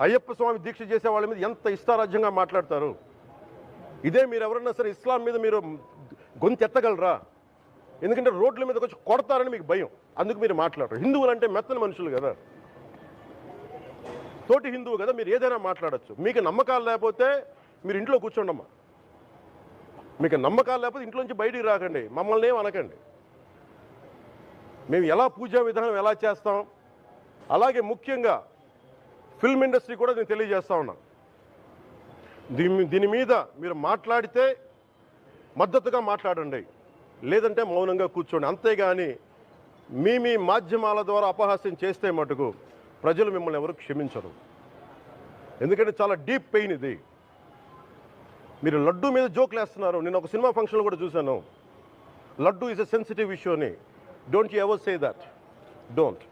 అయ్యప్ప స్వామి దీక్ష చేసే వాళ్ళ మీద ఎంత ఇష్టారాజ్యంగా మాట్లాడతారు. ఇదే మీరు ఎవరన్నా సరే ఇస్లాం మీద మీరు గొంతెత్తగలరా? ఎందుకంటే రోడ్ల మీదకి వచ్చి కొడతారని మీకు భయం, అందుకు మీరు మాట్లాడరు. హిందువులు అంటే మెత్తని మనుషులు కదా, తోటి హిందువు కదా, మీరు ఏదైనా మాట్లాడచ్చు. మీకు నమ్మకాలు లేకపోతే మీరు ఇంట్లో కూర్చోండమ్మా. మీకు నమ్మకాలు లేకపోతే ఇంట్లోంచి బయటికి రాకండి, మమ్మల్ని ఏం అనకండి. మేము ఎలా పూజా విధానం ఎలా చేస్తాం, అలాగే ముఖ్యంగా ఫిల్మ్ ఇండస్ట్రీ కూడా నేను తెలియజేస్తా ఉన్నా. దీని మీద మీరు మాట్లాడితే మద్దతుగా మాట్లాడండి, లేదంటే మౌనంగా కూర్చోండి. అంతేగాని మీ మాధ్యమాల ద్వారా అపహాస్యం చేస్తే మటుకు ప్రజలు మిమ్మల్ని ఎవరు క్షమించరు. ఎందుకంటే చాలా డీప్ పెయిన్ ఇది. మీరు లడ్డు మీద జోక్లు వేస్తున్నారు. నేను ఒక సినిమా ఫంక్షన్లో కూడా చూశాను, laddu is a sensitive issue అని. Don't you ever say that, don't.